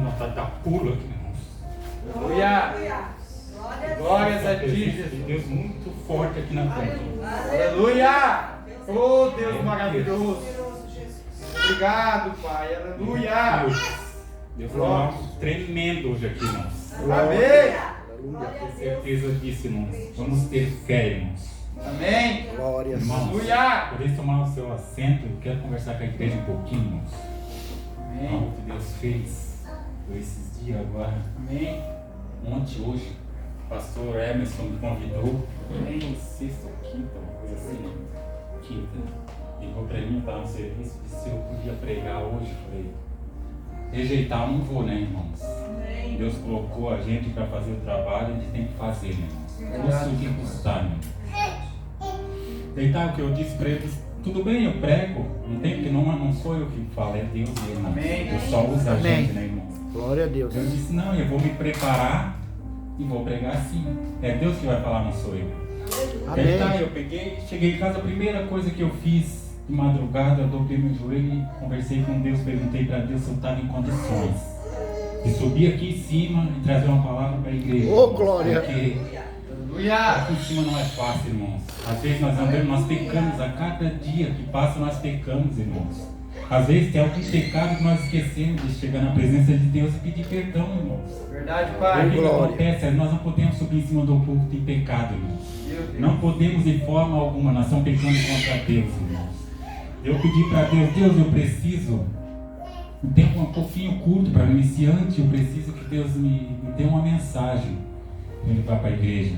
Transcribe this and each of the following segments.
vontade de dar pulo aqui, irmãos. Aleluia! Glórias a ti, Jesus. Deus muito forte aqui na frente. Aleluia! Oh, Deus maravilhoso. Obrigado, Pai. Aleluia! Deus falou algo tremendo hoje aqui, irmãos. Amém! Tenho certeza disso, irmãos. Vamos ter fé, irmãos. Amém! Glórias. Irmãos, Aleluia! podeis tomar o seu assento. Eu quero conversar com a igreja um pouquinho, irmãos. Amém! Algo que Deus fez por esses dias agora. Amém! Ontem, hoje, o pastor Emerson me convidou. Em sexta ou quinta, uma coisa assim, né? Quinta. Ligou pra mim, eu estava no serviço, disse se eu podia pregar hoje. Falei, rejeitar eu não vou, né, irmãos? Deus colocou a gente para fazer o trabalho, a gente tem que fazer, né, irmãos? Custa o que custar, né? Deitar o que eu disse para eles, tudo bem, eu prego, não tem que não sou eu que falo, é Deus mesmo. Amém. Deus só usa a Amém. gente, né, irmãos? Glória a Deus. Eu disse, não, eu vou me preparar e vou pregar sim. É Deus que vai falar, não sou eu. Amém. Deitar, eu cheguei em casa, a primeira coisa que eu fiz de madrugada, eu dobrei meu joelho e conversei com Deus, perguntei para Deus se eu estava em condições de subir aqui em cima e trazer uma palavra para a igreja. Ô, glória! Porque Aleluia! aqui em cima não é fácil, irmãos. Às vezes nós andamos, nós pecamos, a cada dia que passa nós pecamos, irmãos. Às vezes tem algum pecado que nós esquecemos de chegar na presença de Deus e pedir perdão, irmãos. Verdade, O Pai. que glória. acontece? Nós não podemos subir em cima do púlpito em pecado, irmãos. Meu Deus. Não podemos de forma alguma, nós estamos pecando contra Deus, irmãos. Eu pedi para Deus, Deus, eu preciso, um tempo um pouquinho curto para iniciante, eu preciso que Deus me dê uma mensagem para levar para a igreja.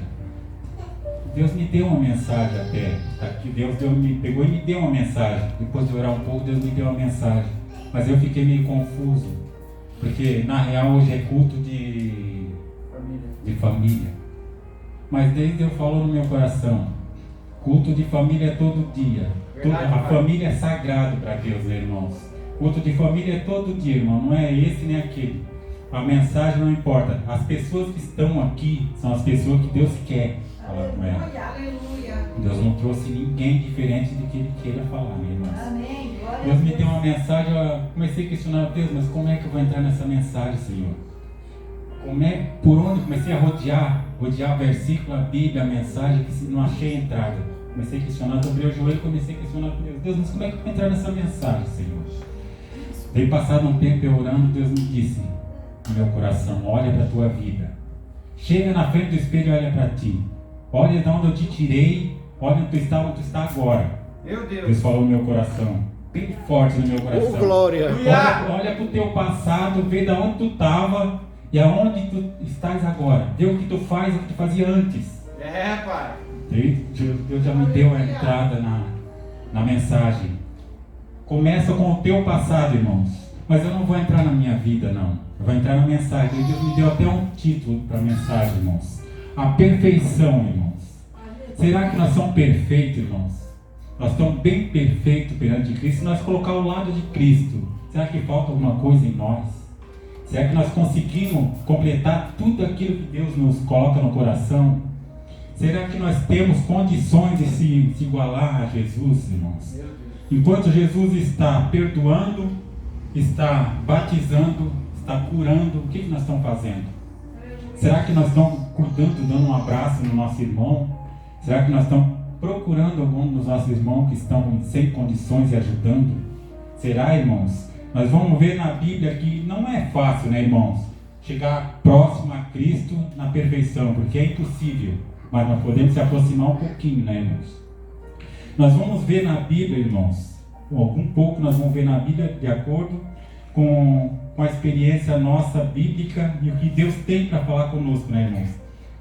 Deus me deu uma mensagem até, tá aqui, Deus me pegou e me deu uma mensagem. Depois de orar um pouco, Deus me deu uma mensagem. Mas eu fiquei meio confuso, porque na real hoje é culto de família. Mas Deus falou no meu coração, culto de família é todo dia. Verdade, A Pai. família é sagrado para Deus, irmãos. Culto de família é todo dia, irmão. Não é esse nem aquele. A mensagem não importa. As pessoas que estão aqui são as pessoas que Deus quer falar com elas. Deus não trouxe ninguém diferente do que Ele queira falar, né, irmãos? Deus me deu uma mensagem, eu comecei a questionar Deus, mas como é que eu vou entrar nessa mensagem, Senhor? Por onde? Comecei a rodear o versículo, a Bíblia, a mensagem, que não achei entrada. Comecei a questionar, dobrei o joelho e comecei a questionar com Deus. Deus, mas como é que eu vou entrar nessa mensagem, Senhor? Daí passado um tempo eu orando, Deus me disse no meu coração, olha para a tua vida. Chega na frente do espelho e olha para ti. Olha de onde eu te tirei, olha onde tu está agora. Meu Deus. Deus falou no meu coração, bem forte no meu coração. Ô, glória! Olha para o teu passado, vê de onde tu estava e aonde tu estás agora. Vê o que tu faz, o que tu fazia antes. É, Pai. Deus já me deu a entrada na mensagem. Começa com o teu passado, irmãos. Mas eu não vou entrar na minha vida, não. Eu vou entrar na mensagem. Deus me deu até um título para a mensagem, irmãos. A perfeição, irmãos. Será que nós somos perfeitos, irmãos? Nós estamos bem perfeitos perante Cristo. Se nós colocar o lado de Cristo, será que falta alguma coisa em nós? Será que nós conseguimos completar tudo aquilo que Deus nos coloca no coração? Será que nós temos condições de se igualar a Jesus, irmãos? Enquanto Jesus está perdoando, está batizando, está curando, o que nós estamos fazendo? Será que nós estamos cuidando, dando um abraço no nosso irmão? Será que nós estamos procurando algum dos nossos irmãos que estão sem condições e ajudando? Será, irmãos? Nós vamos ver na Bíblia que não é fácil, né, irmãos? Chegar próximo a Cristo na perfeição, porque é impossível. Mas nós podemos se aproximar um pouquinho, né, irmãos? Nós vamos ver na Bíblia, irmãos, algum pouco nós vamos ver na Bíblia de acordo com a experiência nossa bíblica e o que Deus tem para falar conosco, né, irmãos?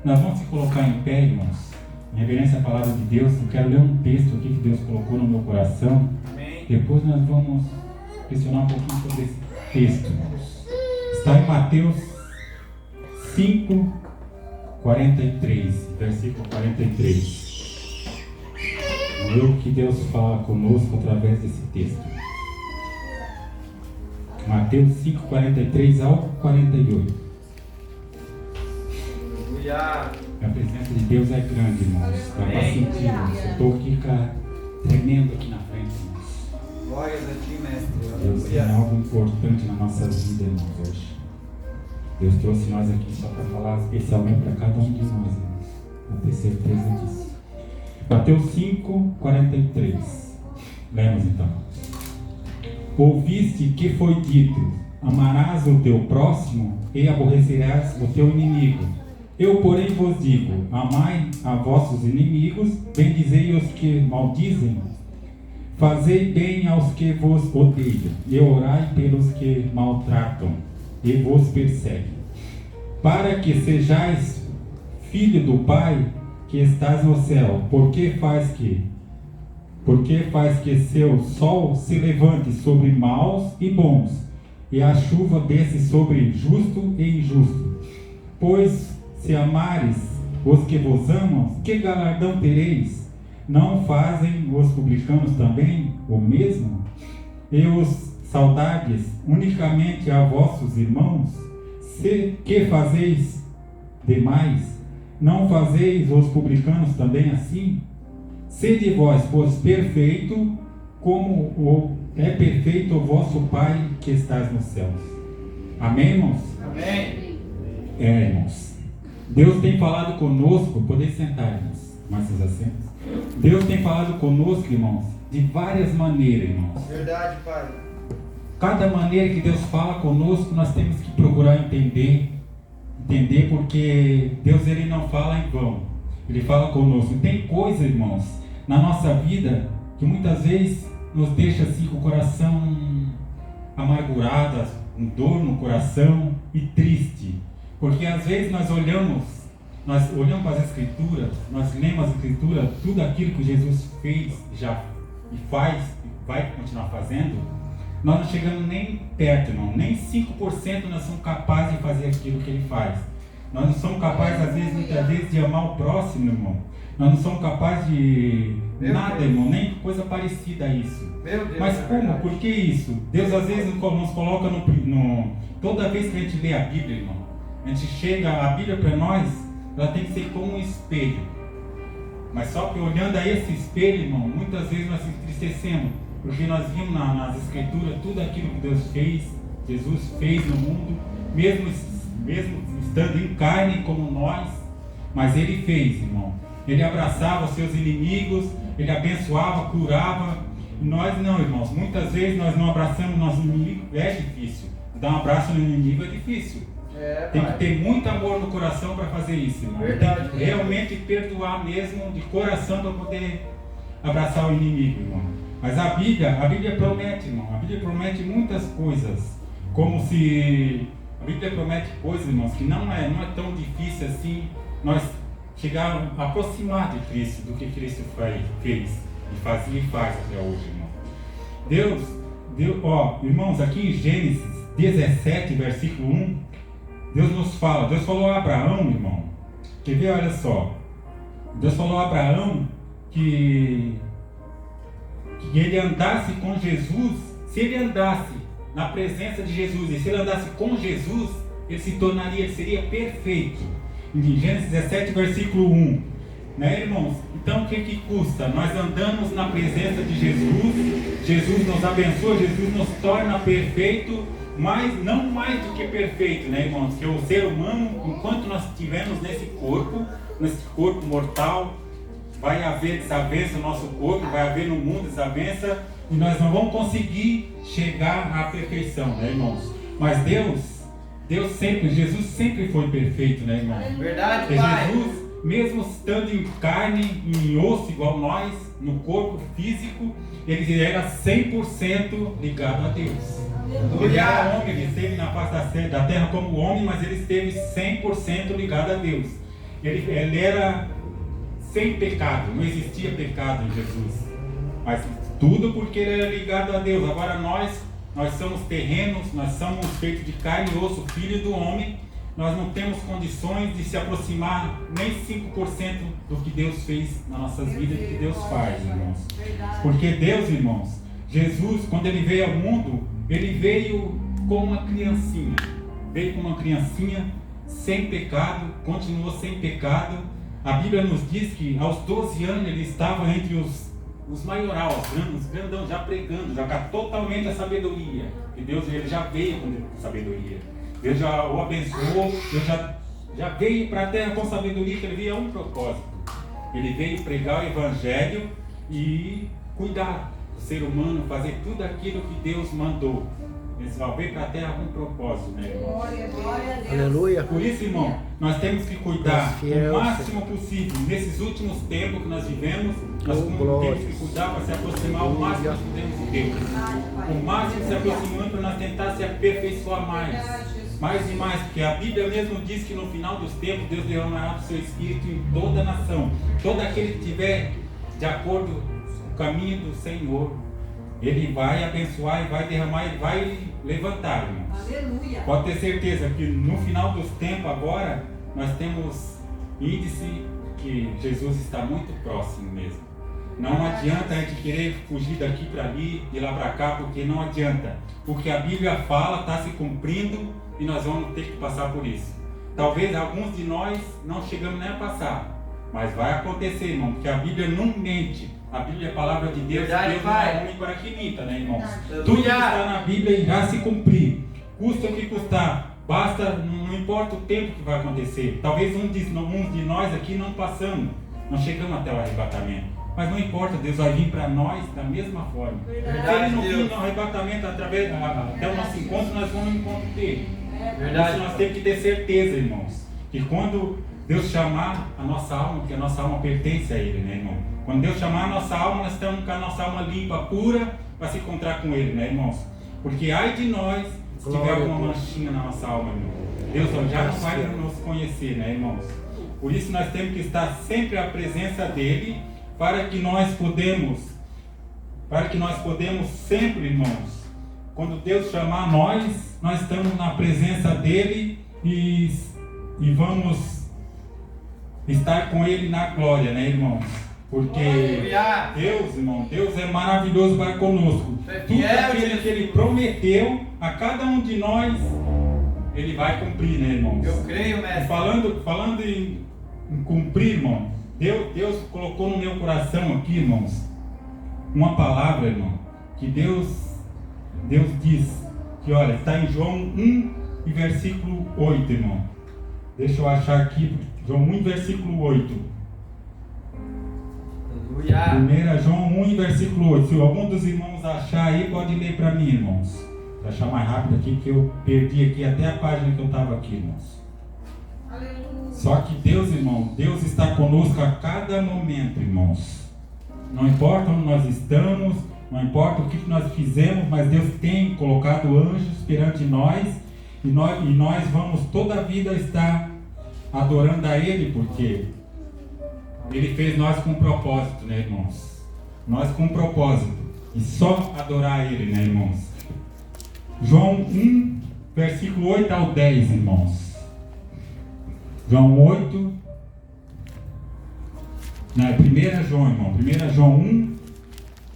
Nós vamos se colocar em pé, irmãos, em reverência à palavra de Deus. Eu quero ler um texto aqui que Deus colocou no meu coração. Amém. Depois nós vamos questionar um pouquinho sobre esse texto, irmãos. Está em Mateus 5, 43, versículo 43. Vamos ver o que Deus fala conosco através desse texto. Mateus 5, 43 ao 48. Aleluia. A presença de Deus é grande, irmãos. Dá para sentir, irmãos. Eu estou aqui, cara, tremendo aqui na frente, irmãos. Glórias a ti, mestre. Deus tem Aleluia. algo importante na nossa vida, irmãos, hoje. Deus trouxe nós aqui só para falar especialmente para cada um de nós, irmãos, para ter certeza disso. Mateus 5:43. Lemos então. Ouviste que foi dito: amarás o teu próximo e aborrecerás o teu inimigo. Eu, porém, vos digo: amai a vossos inimigos, bendizei os que maldizem, fazei bem aos que vos odeiam, e orai pelos que maltratam e vos perseguem, para que sejais filho do Pai que estás no céu, porque faz que seu sol se levante sobre maus e bons, e a chuva desce sobre justo e injusto. Pois se amares os que vos amam, que galardão tereis? Não fazem os publicanos também o mesmo? E os saudades unicamente a vossos irmãos? Que fazeis demais? Não fazeis os publicanos também assim? Sede vós, pois, perfeito, como é perfeito o vosso Pai que estás nos céus. Amém, irmãos? Amém. Irmãos. Deus tem falado conosco, podem sentar, irmãos, mais seus assentos. Deus tem falado conosco, irmãos, de várias maneiras, irmãos. Verdade, Pai. Cada maneira que Deus fala conosco, nós temos que procurar entender porque Deus, ele não fala em vão, ele fala conosco. Tem coisa, irmãos, na nossa vida que muitas vezes nos deixa assim com o coração amargurado, com dor no coração e triste, porque às vezes nós olhamos para as Escrituras, nós lemos as Escrituras, tudo aquilo que Jesus fez já e faz e vai continuar fazendo. Nós não chegamos nem perto, irmão. Nem 5% nós somos capazes de fazer aquilo que ele faz. Nós não somos capazes, às vezes, muitas vezes, de amar o próximo, irmão. Nós não somos capazes de nada, irmão, nem coisa parecida a isso. Mas como? Por que isso? Deus, às vezes, nos coloca toda vez que a gente lê a Bíblia, irmão, a gente chega, a Bíblia para nós, ela tem que ser como um espelho. Mas só que olhando a esse espelho, irmão, muitas vezes nós se entristecemos. Porque nós vimos nas Escrituras tudo aquilo que Deus fez, Jesus fez no mundo, mesmo estando em carne como nós, mas Ele fez, irmão. Ele abraçava os seus inimigos, Ele abençoava, curava. E nós não, irmãos. Muitas vezes nós não abraçamos nosso inimigo, é difícil. Dar um abraço no inimigo é difícil. Tem que ter muito amor no coração para fazer isso, irmão. Verdade, tem que realmente perdoar mesmo de coração para poder abraçar o inimigo, irmão. Mas a Bíblia promete, irmão. A Bíblia promete muitas coisas. Como se a Bíblia promete coisas, irmãos, que não é tão difícil assim nós chegar a aproximar de Cristo, do que Cristo fez e fazia e faz até hoje, irmão. Deus, irmãos, aqui em Gênesis 17, versículo 1, Deus falou a Abraão, irmão. Quer ver? Olha só. Deus falou a Abraão que ele andasse com Jesus. Se ele andasse na presença de Jesus e se ele andasse com Jesus, ele seria perfeito. Em Gênesis 17, versículo 1, né, irmãos? Então o que custa? Nós andamos na presença de Jesus, Jesus nos abençoa, Jesus nos torna perfeito, mas não mais do que perfeito, né, irmãos? Que o ser humano, enquanto nós estivermos nesse corpo mortal, vai haver desavença no nosso corpo, vai haver no mundo desavença, e nós não vamos conseguir chegar à perfeição, né, irmãos? Mas Jesus sempre foi perfeito, né, irmão? Verdade, Pai. Jesus, mesmo estando em carne, em osso igual nós, no corpo físico, ele era 100% ligado a Deus. Ele era homem, ele esteve na face da terra como homem, mas ele esteve 100% ligado a Deus. Ele era sem pecado, não existia pecado em Jesus, mas tudo porque ele era ligado a Deus. Agora nós somos terrenos, nós somos feitos de carne e osso, filho do homem, nós não temos condições de se aproximar nem 5% do que Deus fez nas nossas vidas, do que Deus faz, irmãos. Porque Deus, irmãos, Jesus, quando ele veio ao mundo, ele veio como uma criancinha, sem pecado, continuou sem pecado. A Bíblia nos diz que aos 12 anos ele estava entre os maiorais, os grandão, já pregando, já com totalmente a sabedoria. E Deus, ele já veio com sabedoria. Deus já o abençoou, Deus já veio para a terra com sabedoria, que ele veio a um propósito. Ele veio pregar o evangelho e cuidar do ser humano, fazer tudo aquilo que Deus mandou. Ele só veio para a terra com um propósito, né, irmão? Glória a Deus. Aleluia. Por isso, irmão, nós temos que cuidar Fiel, o máximo possível. Nesses últimos tempos que nós vivemos, nós glória. temos que cuidar para se aproximar o máximo que podemos de Deus. O máximo se aproximando para nós tentar se aperfeiçoar mais e mais, porque a Bíblia mesmo diz que no final dos tempos Deus derramará do seu Espírito em toda a nação. Todo aquele que estiver de acordo com o caminho do Senhor, Ele vai abençoar e vai derramar e vai levantar, irmãos. Aleluia. Pode ter certeza que no final dos tempos agora, nós temos índice que Jesus está muito próximo mesmo. Não adianta a gente querer fugir daqui para ali, de lá para cá, porque não adianta. O que a Bíblia fala está se cumprindo e nós vamos ter que passar por isso. Talvez alguns de nós não chegamos nem a passar, mas vai acontecer, irmão, porque a Bíblia não mente. A Bíblia é a palavra de Deus, Verdade, Deus não Pai. é homem para que minta, né, irmãos? Aleluia. Tudo que está na Bíblia irá se cumprir. Custa o que custar. Basta, não importa o tempo que vai acontecer. Talvez uns de nós aqui não passamos, não chegamos até o arrebatamento. Mas não importa, Deus vai vir para nós da mesma forma. Se Ele não vir no arrebatamento até o nosso encontro, nós vamos no encontro dele. Verdade. Isso nós temos que ter certeza, irmãos, que quando Deus chamar a nossa alma, porque a nossa alma pertence a Ele, né, irmão? Quando Deus chamar a nossa alma, nós estamos com a nossa alma limpa, pura, para se encontrar com Ele, né, irmãos? Porque ai de nós se tiver alguma manchinha na nossa alma, irmão. Deus já não vai nos conhecer, né, irmãos? Por isso nós temos que estar sempre à presença dEle, para que nós podemos sempre, irmãos, quando Deus chamar nós estamos na presença dEle e vamos estar com Ele na glória, né, irmãos? Porque Deus, irmão, Deus é maravilhoso para conosco. Tudo aquilo que Ele prometeu a cada um de nós, Ele vai cumprir, né, irmãos? Eu creio, mestre. Falando em cumprir, irmão, Deus colocou no meu coração aqui, irmãos, uma palavra, irmão, que Deus diz, que olha, está em João 1 e versículo 8, irmão. Deixa eu achar aqui, João 1 versículo 8. Aleluia. 1 João 1 e versículo 8. Se algum dos irmãos achar aí, pode ler para mim, irmãos. Vou achar mais rápido aqui, porque eu perdi aqui até a página que eu estava aqui, irmãos. Aleluia. Só que Deus, irmão, Deus está conosco a cada momento, irmãos. Não importa onde nós estamos, não importa o que nós fizemos, mas Deus tem colocado anjos perante nós e nós vamos toda a vida estar adorando a Ele, porque Ele fez nós com um propósito, né, irmãos? Nós com um propósito. E só adorar Ele, né, irmãos? João 1, versículo 8 ao 10, irmãos. João 8, não, 1 João, irmão. 1 João 1,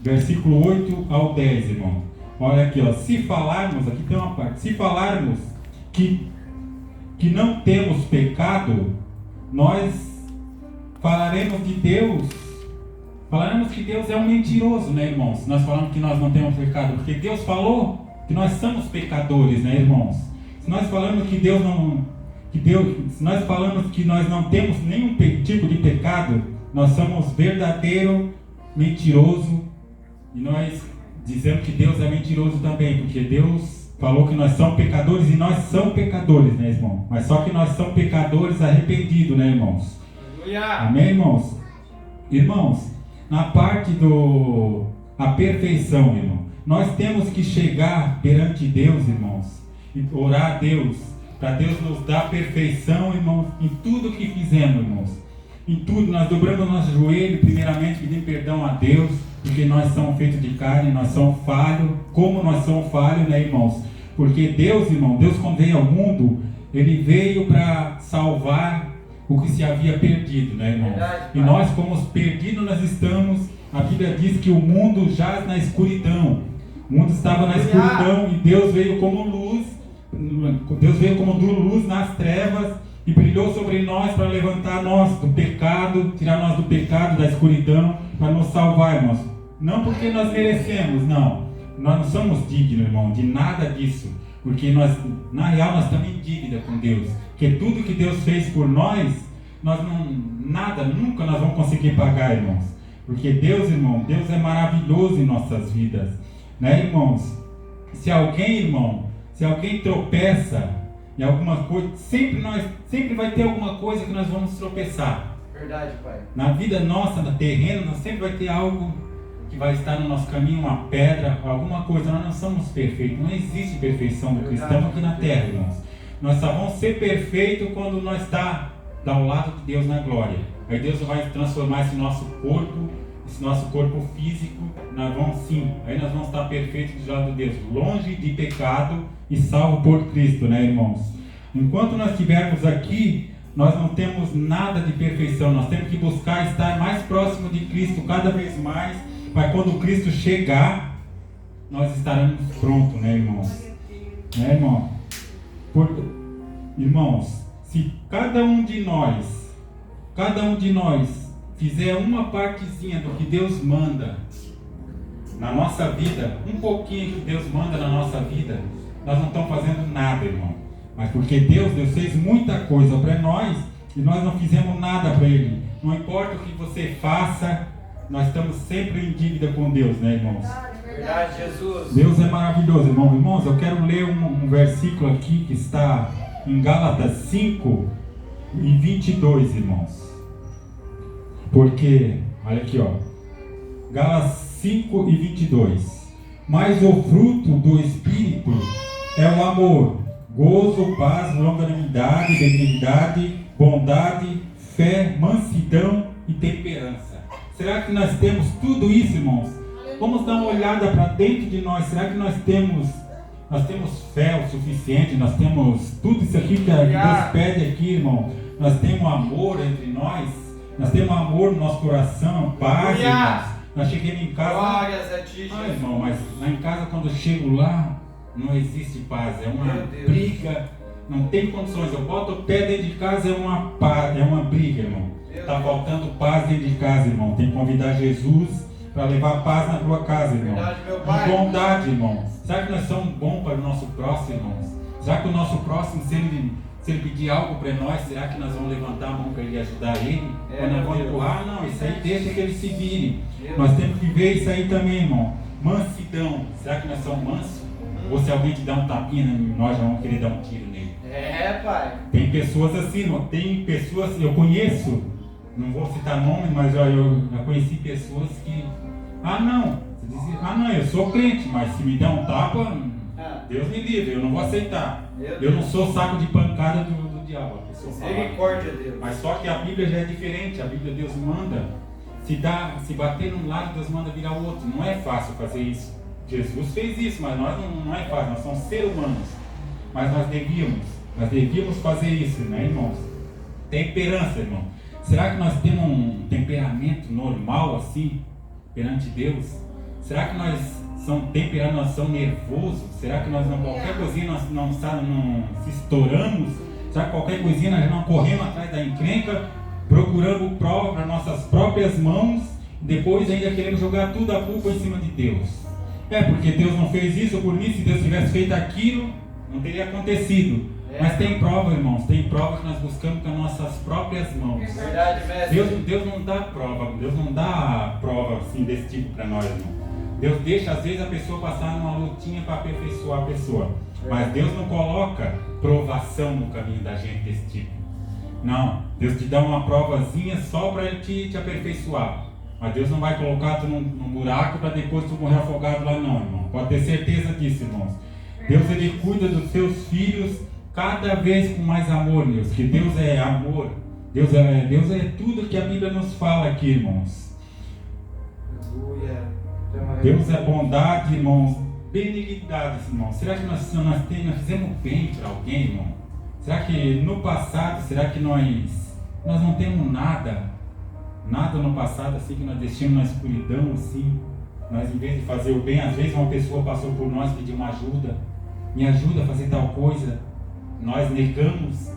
versículo 8 ao 10, irmão. Olha aqui, ó. Se falarmos, aqui tem uma parte. Se falarmos que não temos pecado, nós falaremos de Deus. Falaremos que Deus é um mentiroso, né, irmãos? Nós falamos que nós não temos pecado, porque Deus falou que nós somos pecadores, né, irmãos? Se nós falamos que se nós falamos que nós não temos nenhum tipo de pecado, nós somos verdadeiro mentiroso, e nós dizemos que Deus é mentiroso também, porque Deus falou que nós somos pecadores e nós somos pecadores, né, irmão? Mas só que nós somos pecadores arrependidos, né, irmãos? Amém, irmãos? Irmãos, na parte a perfeição, irmão, nós temos que chegar perante Deus, irmãos, e orar a Deus, para Deus nos dar perfeição, irmãos, em tudo que fizemos, irmãos. Em tudo, nós dobramos o nosso joelho, primeiramente pedindo perdão a Deus, porque nós somos feitos de carne, nós somos falhos, como nós somos falhos, né, irmãos? Porque Deus, irmão, Deus quando veio ao mundo, Ele veio para salvar o que se havia perdido, né, irmãos? E nós, como os perdidos nós estamos, a Bíblia diz que o mundo jaz na escuridão. O mundo estava na escuridão e Deus veio como luz. Deus veio como luz nas trevas e brilhou sobre nós para levantar nós do pecado, tirar nós do pecado, da escuridão, para nos salvar, irmãos. Não porque nós merecemos, não. Nós não somos dignos, irmão, de nada disso. Porque na real, nós estamos em dívida com Deus. Porque tudo que Deus fez por nós, nunca nós vamos conseguir pagar, irmãos. Porque Deus, irmão, Deus é maravilhoso em nossas vidas. Né, irmãos? Se alguém tropeça em alguma coisa, sempre vai ter alguma coisa que nós vamos tropeçar. Verdade, Pai. Na vida nossa, na terreno, nós sempre vai ter algo que vai estar no nosso caminho, uma pedra, alguma coisa. Nós não somos perfeitos, não existe perfeição do cristão aqui na terra, irmãos. Nós só vamos ser perfeitos quando nós estamos ao lado de Deus na glória. Aí Deus vai transformar esse nosso corpo físico, aí nós vamos estar perfeitos do lado de Deus, longe de pecado e salvo por Cristo, né, irmãos? Enquanto nós estivermos aqui, nós não temos nada de perfeição, nós temos que buscar estar mais próximo de Cristo cada vez mais, para quando Cristo chegar, nós estaremos prontos, né, irmãos? Né, irmão? Irmãos, se cada um de nós fizer uma partezinha do que Deus manda na nossa vida, um pouquinho que Deus manda na nossa vida, nós não estamos fazendo nada, irmão. Mas porque Deus fez muita coisa para nós e nós não fizemos nada para Ele. Não importa o que você faça, nós estamos sempre em dívida com Deus, né, irmãos? Verdade, Jesus. Deus é maravilhoso, irmão. Irmãos, eu quero ler um versículo aqui que está em Gálatas 5 e 22, irmãos. Porque, olha aqui, ó. Gálatas 5 e 22. Mas o fruto do Espírito é o amor, gozo, paz, longanimidade, benignidade, bondade, fé, mansidão e temperança. Será que nós temos tudo isso, irmãos? Vamos dar uma olhada para dentro de nós. Será que nós temos fé o suficiente? Nós temos tudo isso aqui que Deus pede aqui, irmão? Nós temos amor entre nós? Nós temos amor no nosso coração, paz, irmãos? Nós chegamos em casa... Glórias a ti, Jesus. Irmão, mas lá em casa, quando eu chego lá, não existe paz. É uma briga, não tem condições. Eu boto o pé dentro de casa, é uma briga, irmão. Está faltando paz dentro de casa, irmão. Tem que convidar Jesus para levar paz na tua casa, irmão. Verdade, meu pai. Bondade, irmão. Será que nós somos bons para o nosso próximo, irmãos? Será que o nosso próximo, se ele pedir algo para nós, será que nós vamos levantar a mão para ele ajudar ele? Ou nós vamos empurrar? Não, isso aí deixa que ele se vire. Nós temos que ver isso aí também, irmão. Mansidão. Será que nós somos mansos? Ou se alguém te dá um tapinha, nós já vamos querer dar um tiro nele? Pai. Tem pessoas assim, irmão. Tem pessoas, eu conheço, não vou citar nome, mas eu já conheci pessoas que... eu sou crente, mas se me der um tapa, Deus me livre, eu não vou aceitar. Eu não sou saco de pancada do diabo. Misericórdia, Deus. Mas só que a Bíblia já é diferente. A Bíblia, Deus manda. Se bater num lado, Deus manda virar o outro. Não é fácil fazer isso. Jesus fez isso, mas nós não é fácil. Nós somos seres humanos. Mas nós devíamos fazer isso, né, irmãos? Temperança, irmão. Será que nós temos um temperamento normal assim perante Deus? Será que nós somos temperados, nós somos nervosos? Será que nós qualquer coisinha nós não se estouramos? Será que qualquer coisinha nós não corremos atrás da encrenca, procurando prova para nossas próprias mãos, e depois ainda queremos jogar tudo a culpa em cima de Deus? Porque Deus não fez isso por mim. Se Deus tivesse feito aquilo, não teria acontecido. Mas tem prova, irmãos, tem prova que nós buscamos com as nossas próprias mãos. Verdade, mestre. Deus não dá prova assim desse tipo para nós, irmão. Deus deixa às vezes a pessoa passar numa lutinha para aperfeiçoar a pessoa. Mas Deus não coloca provação no caminho da gente desse tipo. Não, Deus te dá uma provazinha só para te aperfeiçoar. Mas Deus não vai colocar tu num buraco para depois tu morrer afogado lá, não, irmão. Pode ter certeza disso, irmãos. Deus, Ele cuida dos seus filhos cada vez com mais amor, Deus. Que Deus é amor. Deus é tudo que a Bíblia nos fala aqui, irmãos. Deus é bondade, irmãos. Benignidade, irmãos. Será que nós fizemos bem para alguém, irmão? Será que no passado, nós não temos nada no passado assim que nós deixamos na escuridão assim? Nós, em vez de fazer o bem, às vezes uma pessoa passou por nós e pediu uma ajuda. Me ajuda a fazer tal coisa. Nós negamos.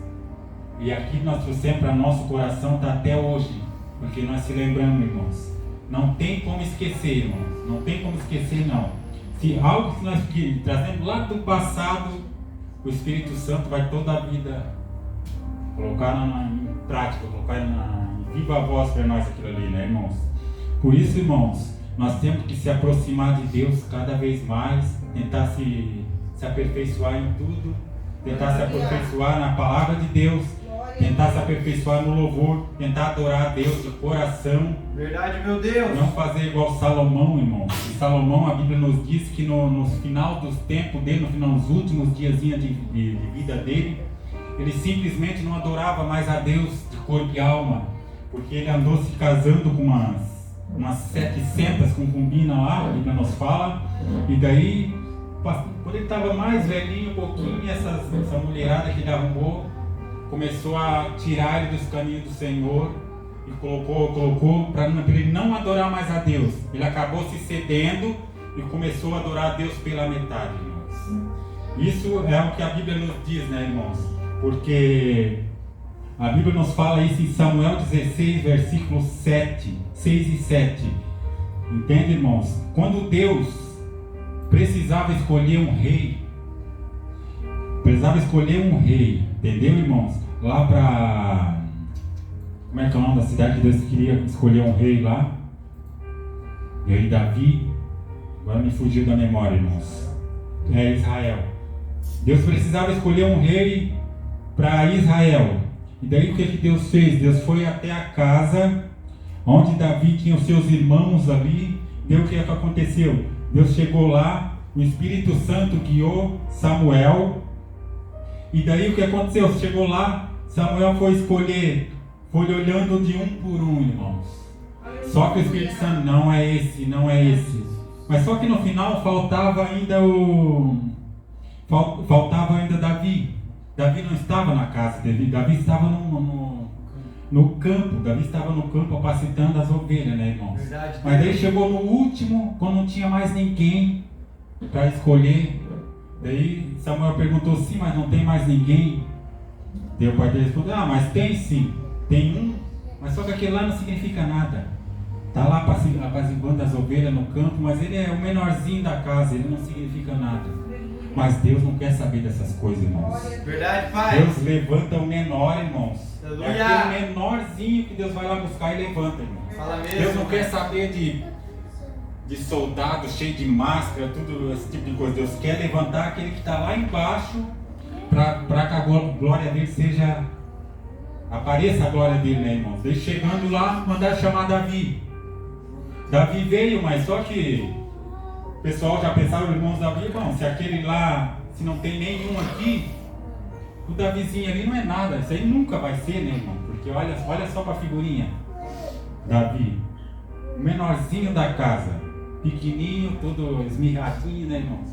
E aqui nós trouxemos para nosso coração, está até hoje. Porque nós se lembramos, irmãos. Não tem como esquecer, irmãos. Não tem como esquecer, não. Se algo que nós trazemos lá do passado, o Espírito Santo vai toda a vida colocar em prática, colocar em viva voz para nós aquilo ali, né, irmãos? Por isso, irmãos, nós temos que se aproximar de Deus cada vez mais, tentar se aperfeiçoar em tudo, tentar se aperfeiçoar na palavra de Deus, tentar se aperfeiçoar no louvor, tentar adorar a Deus de coração. Verdade, meu Deus. Não fazer igual Salomão, irmão. E Salomão, a Bíblia nos diz que no final dos tempos dele, no final dos últimos diazinhos de vida dele, ele simplesmente não adorava mais a Deus de corpo e alma, porque ele andou se casando com umas 700 concubinas lá, a Bíblia nos fala, e daí, quando ele estava mais velhinho um pouquinho, essa mulherada que ele arrumou, começou a tirar ele dos caminhos do Senhor e colocou para ele não adorar mais a Deus. Ele acabou se cedendo e começou a adorar a Deus pela metade, irmãos. Isso é o que a Bíblia nos diz, né, irmãos? Porque a Bíblia nos fala isso em Samuel 16, versículos 6 e 7. Entende, irmãos? Quando Deus precisava escolher um rei, entendeu, irmãos? Lá para... Como é que é o nome da cidade que Deus queria escolher um rei lá? O rei Davi. Agora me fugiu da memória, irmãos. É Israel. Deus precisava escolher um rei para Israel. E daí o que Deus fez? Deus foi até a casa onde Davi tinha os seus irmãos ali. Daí o que aconteceu? Deus chegou lá, o Espírito Santo guiou Samuel. E daí o que aconteceu? Chegou lá, Samuel foi escolher, foi olhando de um por um, irmãos. Só que o Espírito Santo, não é esse. Mas só que no final faltava ainda Davi. Davi não estava na casa dele, Davi estava no campo. Davi estava no campo apacentando as ovelhas, né, irmãos? Verdade, mas daí chegou no último, quando não tinha mais ninguém para escolher. Daí Samuel perguntou, sim, mas não tem mais ninguém? Daí o pai dele respondeu, mas tem sim, tem um, mas só que aquele lá não significa nada. Está lá apaziguando as ovelhas no campo, mas ele é o menorzinho da casa, ele não significa nada. Mas Deus não quer saber dessas coisas, irmãos. Verdade, pai. Deus levanta o menor, irmãos. Aleluia. É aquele menorzinho que Deus vai lá buscar e levanta, irmãos. Fala mesmo. Deus não quer saber de soldado cheio de máscara, tudo esse tipo de coisa. Deus quer levantar aquele que está lá embaixo para que a glória dele apareça a glória dele, né, irmãos? Daí chegando lá, mandaram chamar Davi. Davi veio, mas só que o pessoal já pensava, irmãos, Davi, bom, se aquele lá, se não tem nenhum aqui, o Davizinho ali não é nada. Isso aí nunca vai ser, né, irmão? Porque olha só para a figurinha. Davi, o menorzinho da casa, pequenininho, todo esmirradinho, né, irmãos?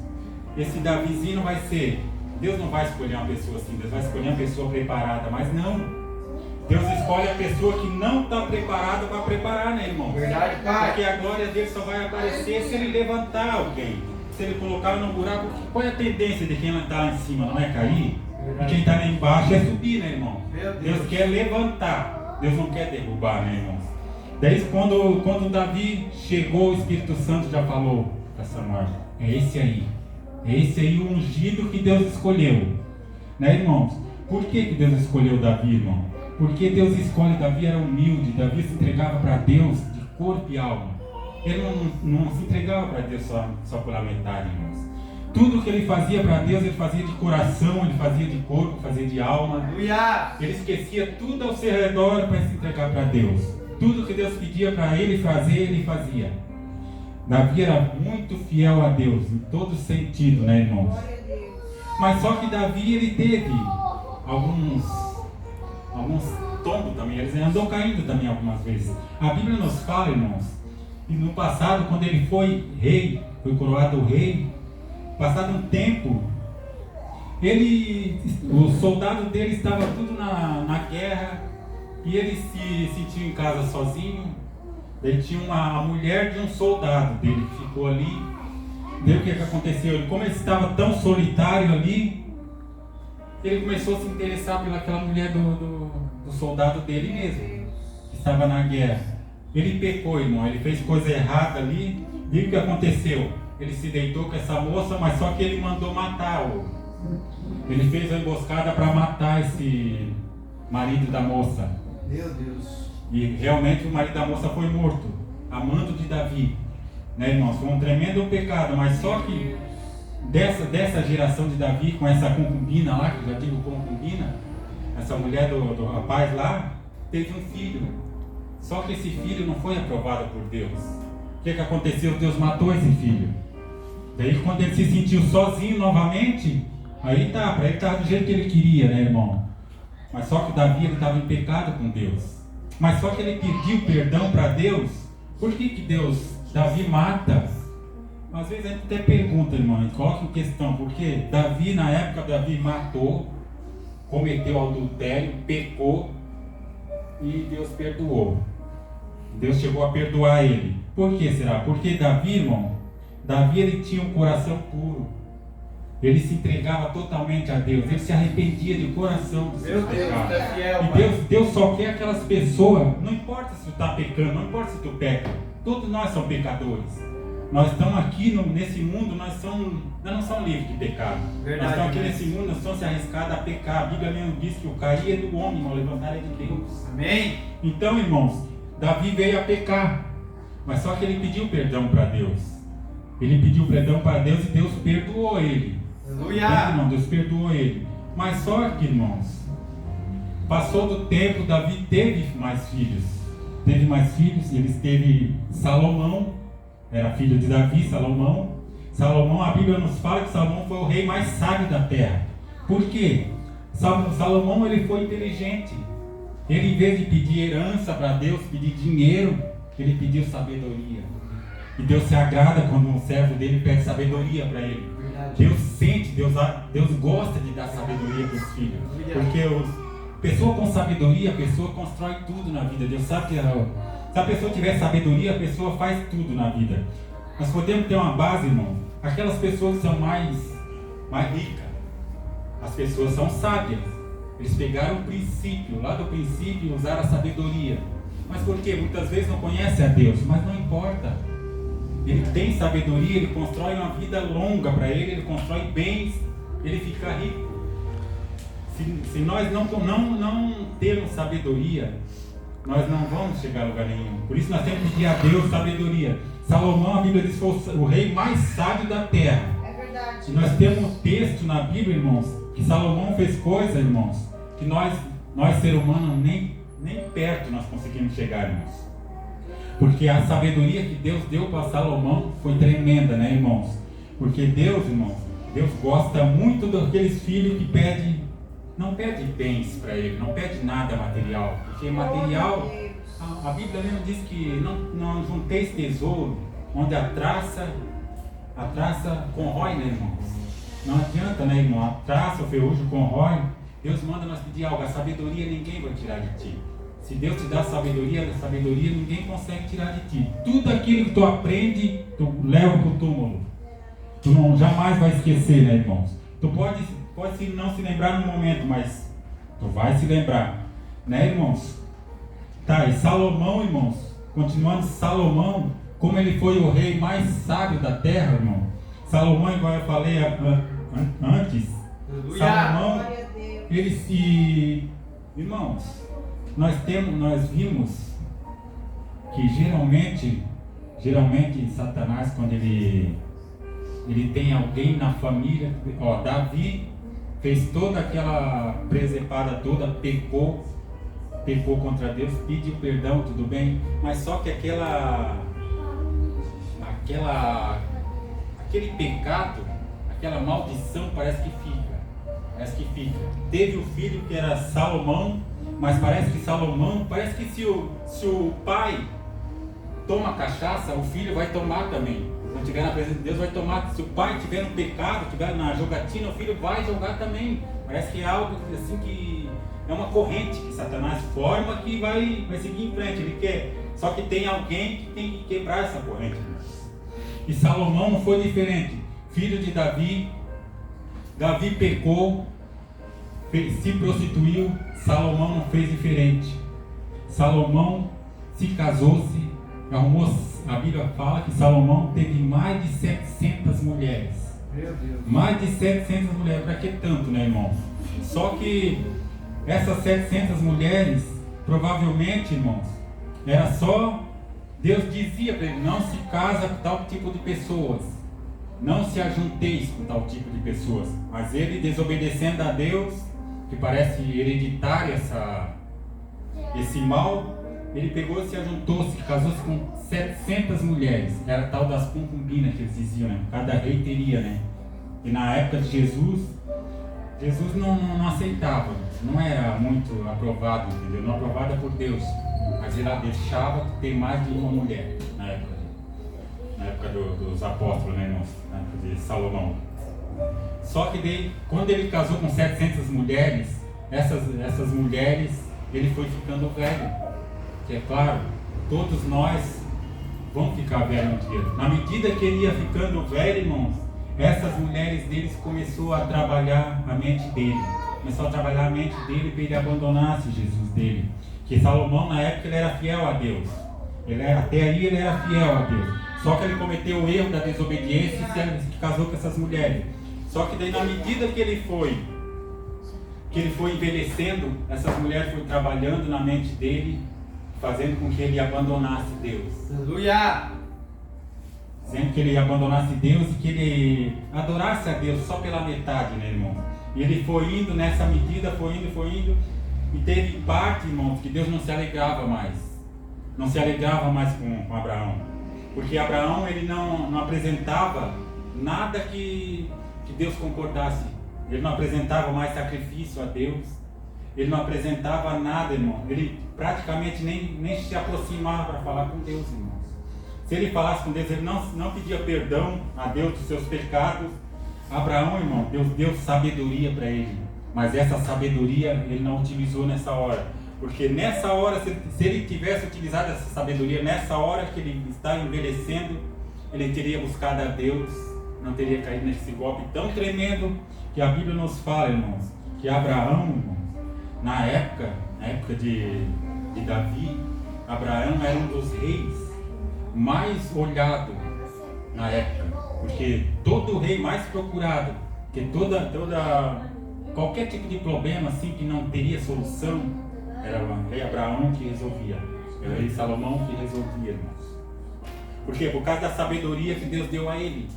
Esse Davizinho não vai ser. Deus não vai escolher uma pessoa assim, Deus vai escolher uma pessoa preparada, mas não. Deus escolhe a pessoa que não está preparada para preparar, né, irmão? Verdade, pai. Porque a glória dele só vai aparecer se ele levantar alguém. Se ele colocar no buraco, qual é a tendência de quem está lá em cima? Não é cair? E quem está lá embaixo é subir, né, irmão? Deus quer levantar, Deus não quer derrubar, né, irmãos? Daí quando Davi chegou, o Espírito Santo já falou para Samuel, é esse aí o ungido que Deus escolheu, né, irmãos? Por que Deus escolheu Davi, irmão? Porque Deus escolhe Davi, era humilde, Davi se entregava para Deus de corpo e alma. Ele não se entregava para Deus só pela metade, irmãos. Tudo que ele fazia para Deus, ele fazia de coração, ele fazia de corpo, fazia de alma. Ele esquecia tudo ao seu redor para se entregar para Deus. Tudo que Deus pedia para ele fazer, ele fazia. Davi era muito fiel a Deus, em todo sentido, né, irmãos? Mas só que Davi, ele teve alguns tombos também, ele andou caindo também algumas vezes. A Bíblia nos fala, irmãos, que no passado, quando ele foi rei, foi coroado rei, passado um tempo, o soldado dele estava tudo na guerra, e ele se sentiu em casa sozinho. Daí tinha a mulher de um soldado dele que ficou ali. Daí o que aconteceu? Como ele estava tão solitário ali, ele começou a se interessar pelaquela mulher do soldado dele mesmo, que estava na guerra. Ele pecou, irmão, ele fez coisa errada ali. E o que aconteceu? Ele se deitou com essa moça, mas só que ele mandou matar Ele fez a emboscada para matar esse marido da moça. Meu Deus. E realmente o marido da moça foi morto, amando de Davi. Né, irmãos? Foi um tremendo pecado, mas só que dessa geração de Davi, com essa concubina lá, que eu já digo concubina, essa mulher do rapaz lá, teve um filho. Só que esse filho não foi aprovado por Deus. O que aconteceu? Deus matou esse filho. Daí quando ele se sentiu sozinho novamente, aí tá, para ele estava do jeito que ele queria, né, irmão? Mas só que Davi estava em pecado com Deus. Mas só que ele pediu perdão para Deus. Por que Davi mata? Às vezes a gente até pergunta, irmão, coloca em questão, porque Davi, na época, Davi matou, cometeu adultério, pecou e Deus perdoou. Deus chegou a perdoar ele. Por que será? Porque Davi, irmão, Davi ele tinha um coração puro. Ele se entregava totalmente a Deus. Ele se arrependia de coração dos seus pecados. E Deus só quer aquelas pessoas, não importa se tu está pecando, não importa se tu peca. Todos nós somos pecadores. Nós estamos aqui nesse mundo, nós não somos livres de pecado. Verdade, nós estamos aqui nesse mundo, nós estamos se arriscados a pecar. A Bíblia mesmo diz que o cair é do homem, o levantar é de Deus. Amém? Então, irmãos, Davi veio a pecar. Mas só que ele pediu perdão para Deus. Ele pediu perdão para Deus e Deus perdoou ele. Aleluia! Irmão, Deus perdoou ele. Mas só que, irmãos, passou do tempo, Davi teve mais filhos. Teve mais filhos, eles teve Salomão, era filho de Davi, Salomão. Salomão, a Bíblia nos fala que Salomão foi o rei mais sábio da terra. Por quê? Salomão ele foi inteligente. Ele, em vez de pedir herança para Deus, pedir dinheiro, ele pediu sabedoria. E Deus se agrada quando um servo dele pede sabedoria para ele. Deus sente, Deus gosta de dar sabedoria para os filhos. Porque pessoa com sabedoria, a pessoa constrói tudo na vida. Deus sabe que se a pessoa tiver sabedoria, a pessoa faz tudo na vida. Nós podemos ter uma base, irmão. Aquelas pessoas que são mais ricas, as pessoas são sábias. Eles pegaram o princípio, lá do princípio usaram a sabedoria. Mas por quê? Muitas vezes não conhece a Deus, mas não importa. Ele tem sabedoria, ele constrói uma vida longa para ele constrói bens, ele fica rico. Se nós não termos sabedoria, nós não vamos chegar a lugar nenhum. Por isso nós temos que pedir a Deus sabedoria. Salomão, a Bíblia diz, foi o rei mais sábio da terra. É verdade. E nós temos um texto na Bíblia, irmãos, que Salomão fez coisas, irmãos, que nós seres humanos, nem perto nós conseguimos chegar, irmãos. Porque a sabedoria que Deus deu para Salomão foi tremenda, né, irmãos? Porque Deus, irmãos, Deus gosta muito daqueles filhos que não pede bens para ele, não pede nada material. Porque material, a Bíblia mesmo diz que não junteis tesouro onde a traça corrói, né, irmãos? Não adianta, né, irmão? A traça, o ferrugem corrói. Deus manda nós pedir algo, a sabedoria ninguém vai tirar de ti. Se Deus te dá sabedoria ninguém consegue tirar de ti. Tudo aquilo que tu aprende, tu leva para o túmulo. Tu jamais vai esquecer, né, irmãos? Tu pode não se lembrar no momento, mas tu vai se lembrar. Né, irmãos? Tá, e Salomão, irmãos, continuando, Salomão, como ele foi o rei mais sábio da terra, irmão. Salomão, igual eu falei antes, Salomão, ele se... Irmãos, nós vimos que geralmente Satanás, quando ele tem alguém na família, Davi fez toda aquela presepada toda, pecou contra Deus, pediu perdão, tudo bem, mas só que aquele pecado, aquela maldição parece que fica. Teve o filho que era Salomão, mas parece que se o pai toma cachaça, o filho vai tomar também. Se não estiver na presença de Deus, vai tomar. Se o pai estiver no pecado, estiver na jogatina, o filho vai jogar também. Parece que é algo assim que é uma corrente que Satanás forma que vai seguir em frente. Ele quer. Só que tem alguém que tem que quebrar essa corrente. E Salomão não foi diferente. Filho de Davi pecou, se prostituiu. Salomão não fez diferente. Salomão se casou-se, arrumou. A Bíblia fala que Salomão teve mais de 700 mulheres. Meu Deus. Mais de 700 mulheres. Para que tanto, né, irmãos? Só que essas 700 mulheres, provavelmente, irmãos, era só... Deus dizia para ele, não se casa com tal tipo de pessoas. Não se ajunteis com tal tipo de pessoas. Mas ele, desobedecendo a Deus, que parece hereditário esse mal, ele pegou, se ajuntou, se casou-se com 700 mulheres. Era tal das concubinas que eles diziam, né? Cada rei teria, né? E na época de Jesus não aceitava, não era muito aprovado, entendeu? Não aprovada por Deus, mas ele deixava ter mais de uma mulher na época dos apóstolos, né, irmãos? Na época de Salomão. Só que daí, quando ele casou com 700 mulheres, essas mulheres, ele foi ficando velho. Que é claro, todos nós vamos ficar velhos um dia. Na medida que ele ia ficando velho, irmãos, essas mulheres deles começou a trabalhar a mente dele. Começou a trabalhar a mente dele para ele abandonasse Jesus dele. Que Salomão, na época, ele era fiel a Deus. Até aí ele era fiel a Deus. Só que ele cometeu o erro da desobediência e se casou com essas mulheres. Só que daí, na medida que ele foi envelhecendo, essas mulheres foram trabalhando na mente dele, fazendo com que ele abandonasse Deus. Aleluia! Sempre que ele abandonasse Deus e que ele adorasse a Deus só pela metade, né, irmão? E ele foi indo nessa medida, foi indo, e teve parte, irmãos, que Deus não se alegrava mais. Não se alegrava mais com Abraão. Porque Abraão, ele não apresentava nada que Deus concordasse. Ele não apresentava mais sacrifício a Deus. Ele não apresentava nada, irmão. Ele praticamente nem se aproximava para falar com Deus, irmãos. Se ele falasse com Deus, ele não pedia perdão a Deus dos seus pecados. Abraão, irmão, Deus deu sabedoria para ele. Mas essa sabedoria ele não utilizou nessa hora. Porque nessa hora, se ele tivesse utilizado essa sabedoria, nessa hora que ele está envelhecendo, ele teria buscado a Deus, não teria caído nesse golpe tão tremendo que a Bíblia nos fala, irmãos, que Abraão, irmãos, na época de Davi, Abraão era um dos reis mais olhado na época, porque todo rei mais procurado, que qualquer tipo de problema assim que não teria solução, era o rei Abraão que resolvia, era o rei Salomão que resolvia, irmãos. Por quê? Por causa da sabedoria que Deus deu a ele,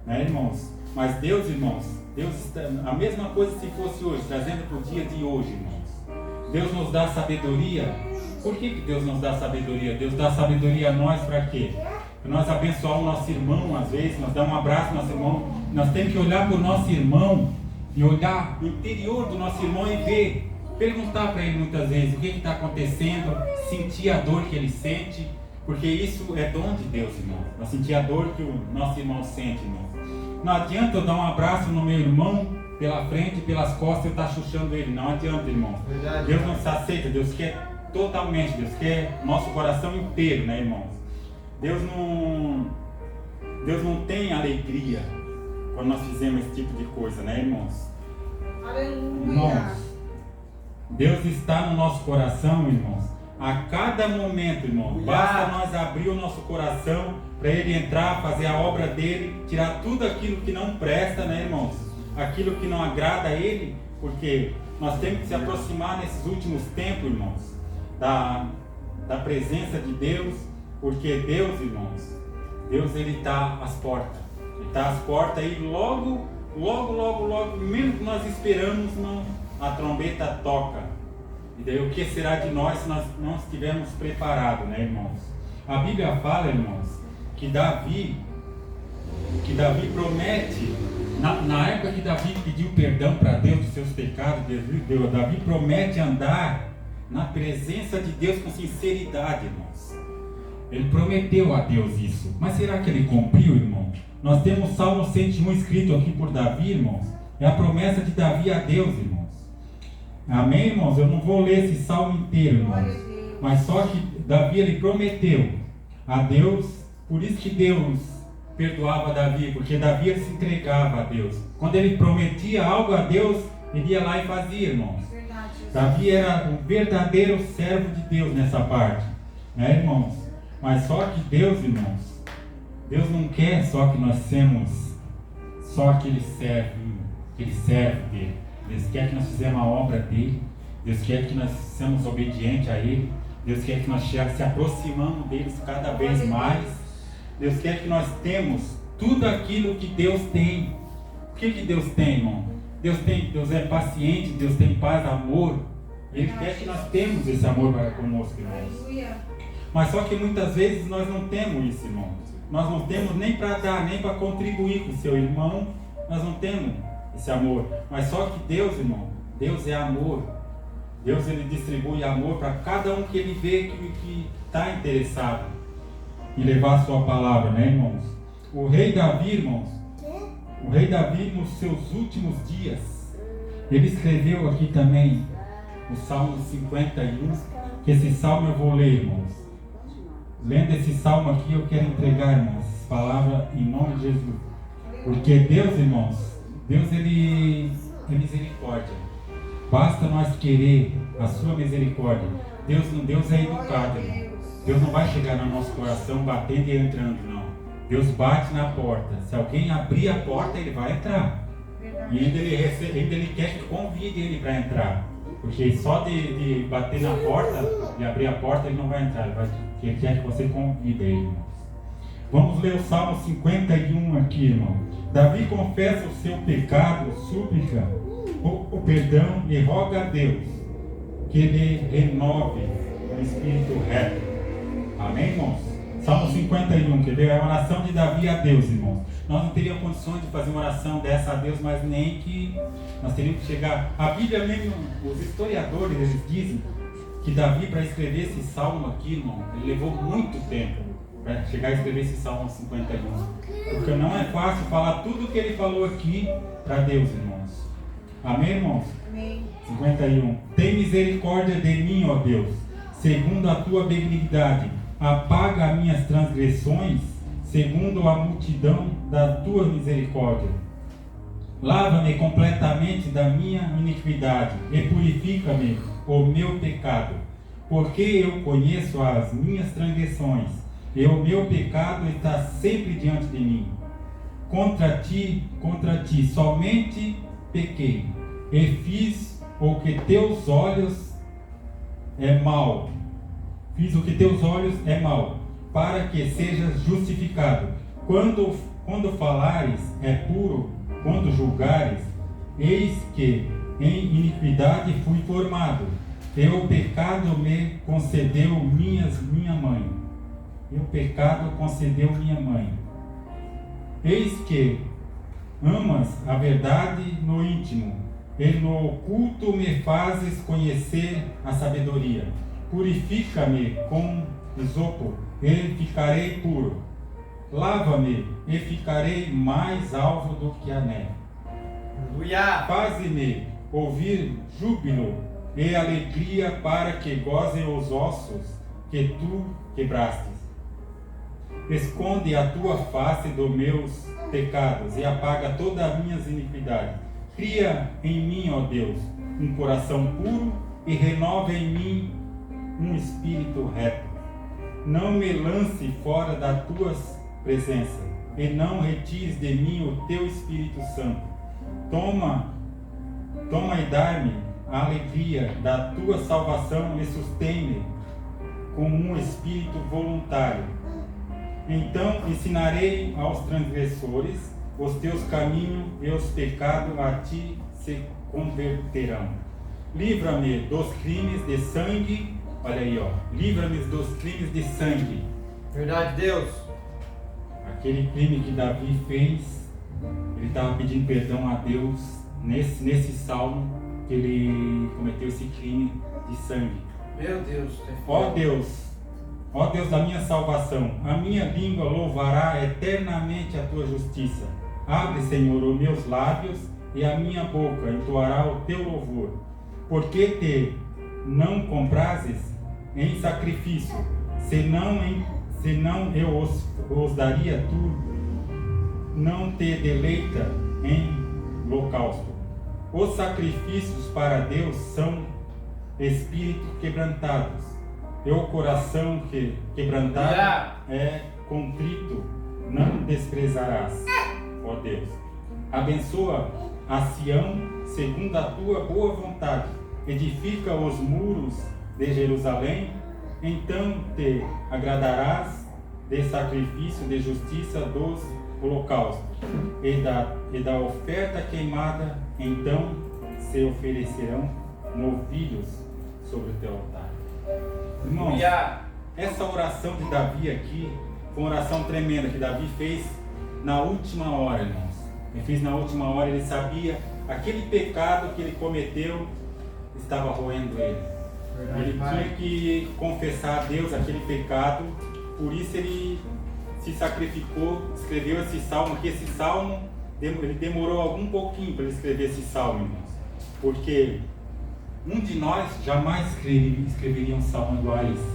né, irmãos? Mas Deus, irmãos, Deus está, a mesma coisa se fosse hoje, trazendo para o dia de hoje, irmãos. Deus nos dá sabedoria. Por que Deus nos dá sabedoria? Deus dá sabedoria a nós para quê? Para nós abençoar o nosso irmão, às vezes, nós damos um abraço ao nosso irmão. Nós temos que olhar para o nosso irmão e olhar no interior do nosso irmão e ver, perguntar para ele muitas vezes o que está acontecendo, sentir a dor que ele sente, porque isso é dom de Deus, irmão. Nós sentir a dor que o nosso irmão sente, irmão. Não adianta eu dar um abraço no meu irmão pela frente, pelas costas, eu estar chuchando ele. Não adianta, irmão. Verdade. Deus não se aceita, Deus quer totalmente, Deus quer nosso coração inteiro, né, irmãos? Deus não tem alegria quando nós fizemos esse tipo de coisa, né, irmãos? Aleluia. Irmãos, Deus está no nosso coração, irmãos, a cada momento, irmão. Basta nós abrir o nosso coração para Ele entrar, fazer a obra dele, tirar tudo aquilo que não presta, né, irmãos? Aquilo que não agrada a Ele, porque nós temos que se aproximar nesses últimos tempos, irmãos, da presença de Deus, porque Deus, irmãos, Deus, Ele está às portas. Ele está às portas e logo, mesmo que nós esperamos, a trombeta toca. E daí o que será de nós se nós não estivermos preparados, né, irmãos? A Bíblia fala, irmãos, que Davi promete, na época que Davi pediu perdão para Deus dos seus pecados, Davi promete andar na presença de Deus com sinceridade, irmãos. Ele prometeu a Deus isso, mas será que ele cumpriu, irmão? Nós temos o Salmo 101 escrito aqui por Davi, irmãos. É a promessa de Davi a Deus, irmãos. Amém, irmãos? Eu não vou ler esse salmo inteiro, irmãos. Mas só que Davi, ele prometeu a Deus, por isso que Deus perdoava Davi, porque Davi ele se entregava a Deus. Quando ele prometia algo a Deus, ele ia lá e fazia, irmãos. Davi era um verdadeiro servo de Deus nessa parte, né, irmãos? Mas só que Deus, irmãos, Deus não quer só que nós sejamos só aquele servo dele. Deus quer que nós fizemos a obra dele. Deus quer que nós sejamos obedientes a ele. Deus quer que nós se aproximamos deles cada vez mais. Deus quer que nós temos tudo aquilo que Deus tem. O que Deus tem, irmão? Deus é paciente, Deus tem paz, amor. Ele quer que nós temos esse amor para conosco, irmãos. Mas só que muitas vezes nós não temos isso, irmão. Nós não temos nem para dar, nem para contribuir com o seu irmão. Nós não temos esse amor. Mas só que Deus, irmão, Deus é amor. Deus, ele distribui amor para cada um que ele vê que está interessado em levar a sua palavra, né, irmãos? O rei Davi, irmãos, nos seus últimos dias, ele escreveu aqui também o Salmo 51, que esse salmo eu vou ler, irmãos. Lendo esse salmo aqui, eu quero entregar, irmãos, essa palavra em nome de Jesus. Porque Deus, irmãos, Deus ele é misericórdia. Basta nós querer a sua misericórdia. Deus é educado, irmão. Deus não vai chegar no nosso coração batendo e entrando, não. Deus bate na porta. Se alguém abrir a porta, ele vai entrar. E ainda ele quer que convide ele para entrar. Porque só de bater na porta, de abrir a porta, ele não vai entrar. Ele quer que você convide ele, irmãos. Vamos ler o Salmo 51 aqui, irmão. Davi confessa o seu pecado, súplica o perdão e roga a Deus que ele renove o espírito reto. Amém, irmãos? Salmo 51, quer ver? É a oração de Davi a Deus, irmãos. Nós não teríamos condições de fazer uma oração dessa a Deus, mas nem que nós teríamos que chegar. A Bíblia mesmo, os historiadores, eles dizem que Davi, para escrever esse salmo aqui, irmão, ele levou muito tempo para chegar a escrever esse Salmo 51. Porque não é fácil falar tudo o que ele falou aqui para Deus, irmãos. Amém, irmãos? Amém. 51. Tem misericórdia de mim, ó Deus, segundo a tua benignidade. Apaga as minhas transgressões, segundo a multidão da tua misericórdia. Lava-me completamente da minha iniquidade e purifica-me o meu pecado. Porque eu conheço as minhas transgressões e o meu pecado está sempre diante de mim. Contra ti, somente pequei e fiz o que teus olhos é mal. Fiz o que teus olhos é mal, para que sejas justificado. Quando falares é puro, quando julgares, eis que em iniquidade fui formado, e o pecado me concedeu minha mãe. E o pecado concedeu minha mãe. Eis que amas a verdade no íntimo, e no oculto me fazes conhecer a sabedoria. Purifica-me com isopo, e ficarei puro. Lava-me, e ficarei mais alvo do que a neve. Aleluia! Faze-me ouvir júbilo e alegria, para que gozem os ossos que tu quebrastes. Esconde a tua face dos meus pecados e apaga todas as minhas iniquidades. Cria em mim, ó Deus, um coração puro e renova em mim um espírito reto. Não me lance fora da tua presença e não retires de mim o teu Espírito Santo. Toma e dá-me a alegria da tua salvação e sustém-me com um espírito voluntário. Então ensinarei aos transgressores os teus caminhos, e os pecados a ti se converterão. Livra-me dos crimes de sangue. Olha aí, ó. Livra-me dos crimes de sangue. Verdade, Deus. Aquele crime que Davi fez, ele estava pedindo perdão a Deus nesse salmo, que ele cometeu esse crime de sangue. Meu Deus. Ó Deus da minha salvação, a minha língua louvará eternamente a tua justiça. Abre, Senhor, os meus lábios, e a minha boca entoará o teu louvor. Porque te não comprases em sacrifício, senão eu os daria, tu não te deleita em holocausto. Os sacrifícios para Deus são espíritos quebrantados, e o coração quebrantado é contrito, não desprezarás, ó Deus. Abençoa a Sião segundo a tua boa vontade. Edifica os muros de Jerusalém. Então te agradarás de sacrifício de justiça dos holocaustos e da oferta queimada. Então se oferecerão novilhos sobre o teu altar. Irmãos, essa oração de Davi aqui foi uma oração tremenda que Davi fez na última hora, irmãos. Ele fez na última hora, ele sabia aquele pecado que ele cometeu estava roendo ele. Ele tinha que confessar a Deus aquele pecado, por isso ele se sacrificou, escreveu esse salmo, que esse salmo ele demorou algum pouquinho para ele escrever esse salmo, irmãos, porque um de nós jamais escreveria um salmo igual a esse,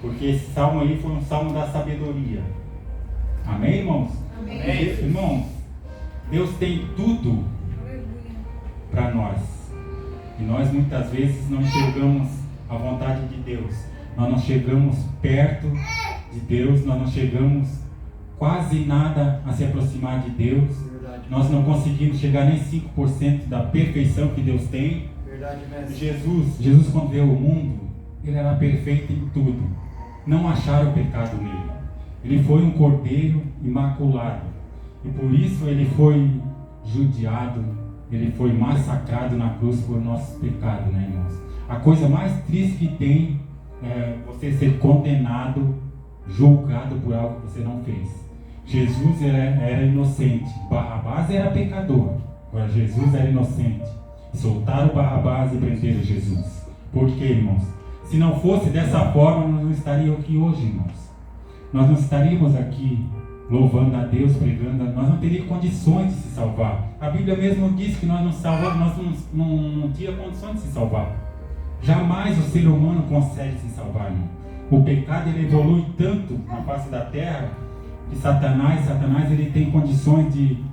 porque esse salmo aí foi um salmo da sabedoria. Amém, irmãos? Amém. Irmãos, Deus tem tudo para nós, e nós muitas vezes não enxergamos a vontade de Deus, nós não chegamos perto de Deus, nós não chegamos quase nada a se aproximar de Deus. Verdade. Nós não conseguimos chegar nem 5% da perfeição que Deus tem. Verdade, mestre. Jesus quando veio ao mundo, ele era perfeito em tudo, não acharam pecado nele. Ele foi um cordeiro imaculado, e por isso ele foi judiado, ele foi massacrado na cruz por nossos pecados, né, irmãos? A coisa mais triste que tem é você ser condenado, julgado por algo que você não fez. Jesus era inocente, Barrabás era pecador, agora Jesus era inocente. Soltaram Barrabás e prenderam Jesus. Por quê, irmãos? Se não fosse dessa forma, nós não estaríamos aqui hoje, irmãos. Nós não estaríamos aqui louvando a Deus, pregando, nós não teríamos condições de se salvar. A Bíblia mesmo diz que nós não tínhamos condições de se salvar. Jamais o ser humano consegue se salvar, irmão. O pecado ele evolui tanto na face da terra que Satanás ele tem condições de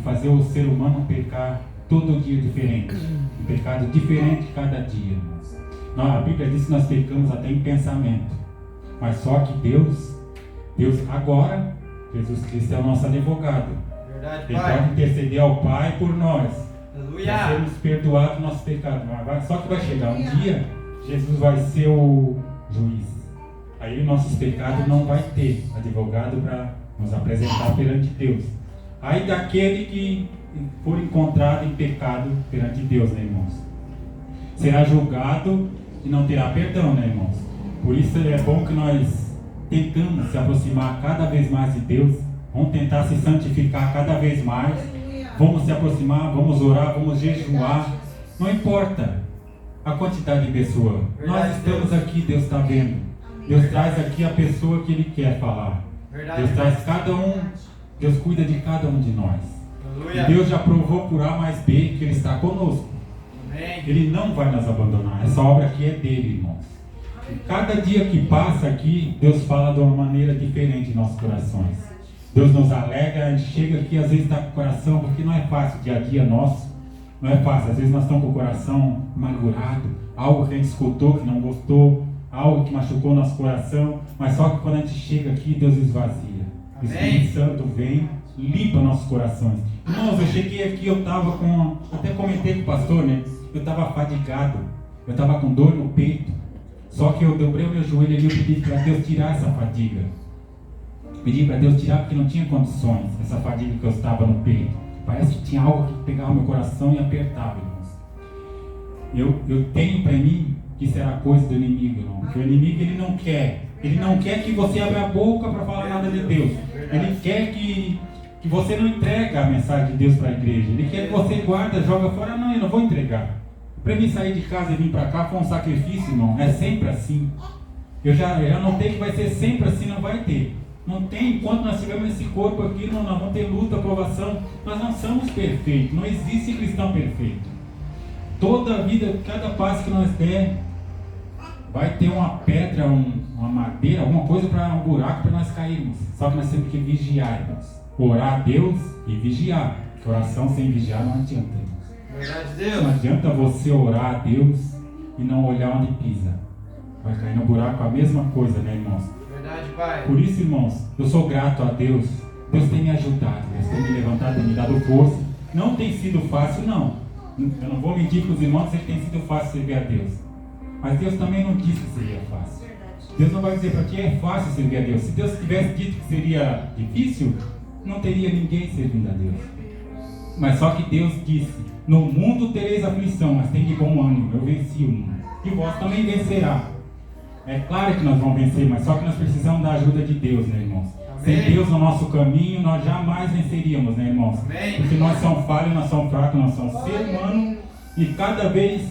fazer o ser humano pecar todo dia diferente, um pecado diferente cada dia, irmãos. A Bíblia diz que nós pecamos até em pensamento, mas só que Deus agora, Jesus Cristo é o nosso advogado. Verdade, Ele Pai. pode interceder ao Pai por nós, Aleluia. para sermos perdoados nossos pecados. Só que vai chegar um dia, Jesus vai ser o juiz. Aí nossos pecados não vai ter advogado para nos apresentar perante Deus. Aí daquele que for encontrado em pecado perante Deus, né, irmãos? Será julgado e não terá perdão, né, irmãos? Por isso é bom que nós tentamos se aproximar cada vez mais de Deus. Vamos tentar se santificar cada vez mais. Vamos se aproximar, vamos orar, vamos jejuar. Não importa a quantidade de pessoas. Nós estamos aqui, Deus está vendo. Deus traz aqui a pessoa que Ele quer falar. Deus traz cada um, Deus cuida de cada um de nós. E Deus já provou por A mais B que Ele está conosco. Ele não vai nos abandonar. Essa obra aqui é dele, irmãos. E cada dia que passa aqui, Deus fala de uma maneira diferente em nossos corações. Deus nos alegra, a gente chega aqui, às vezes está com o coração, porque não é fácil, o dia a dia nosso, não é fácil. Às vezes nós estamos com o coração amargurado, algo que a gente escutou, que não gostou, algo que machucou o nosso coração, mas só que quando a gente chega aqui, Deus esvazia. O Espírito Santo vem, limpa nossos corações. Irmãos, eu cheguei aqui, eu estava até comentei com o pastor, né? Eu estava fadigado, eu estava com dor no peito, só que eu dobrei o meu joelho ali, eu pedi para Deus tirar essa fadiga. Pedi para Deus tirar porque não tinha condições, essa fadiga que eu estava no peito. Parece que tinha algo que pegava meu coração e apertava, irmãos. Eu tenho para mim que isso era coisa do inimigo, irmão. Porque o inimigo ele não quer que você abra a boca para falar nada de Deus. Ele quer que você não entregue a mensagem de Deus para a igreja. Ele quer que você guarda, joga fora. Não, eu não vou entregar. Para mim sair de casa e vir para cá foi um sacrifício, irmão. É sempre assim. Eu já notei que vai ser sempre assim, não vai ter. Não tem, enquanto nós tivermos esse corpo aqui, nós vamos ter luta, provação. Nós não somos perfeitos, não existe cristão perfeito. Toda a vida, cada passo que nós der, vai ter uma pedra, uma madeira, alguma coisa para um buraco para nós cairmos. Só que nós temos que vigiar, irmãos. Orar a Deus e vigiar. Oração sem vigiar não adianta, irmãos. Verdade, Deus. Não adianta você orar a Deus e não olhar onde pisa. Vai cair no buraco a mesma coisa, né, irmãos? Verdade, Pai. Por isso, irmãos, eu sou grato a Deus Deus tem me ajudado, Deus tem me levantado, tem me dado força. Não tem sido fácil, não. Eu não vou mentir para os irmãos dizer que tem sido fácil servir a Deus. Mas Deus também não disse que seria fácil. Deus não vai dizer para ti é fácil servir a Deus. Se Deus tivesse dito que seria difícil, não teria ninguém servindo a Deus. Mas só que Deus disse: no mundo tereis aflição, mas tem de bom ânimo, eu venci o mundo. E vós também vencerá. É claro que nós vamos vencer, mas só que nós precisamos da ajuda de Deus, né, irmãos? Amém. Sem Deus no nosso caminho, nós jamais venceríamos, né, irmãos? Amém. Porque nós somos falhos, nós somos fracos, nós somos ser humano. E cada vez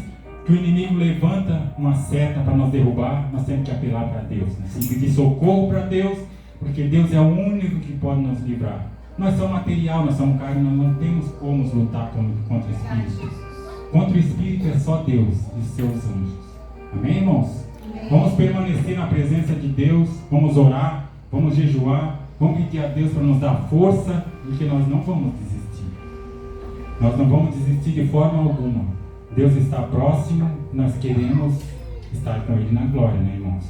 que o inimigo levanta uma seta para nos derrubar, nós temos que apelar para Deus, né? Temos que pedir socorro para Deus, porque Deus é o único que pode nos livrar. Nós somos material, nós somos carne, nós não temos como lutar contra o Espírito. Contra o Espírito é só Deus e seus anjos. Amém, irmãos? Amém. Vamos permanecer na presença de Deus, vamos orar, vamos jejuar, vamos pedir a Deus para nos dar força, porque nós não vamos desistir. Nós não vamos desistir de forma alguma. Deus está próximo, nós queremos estar com Ele na glória, né, irmãos?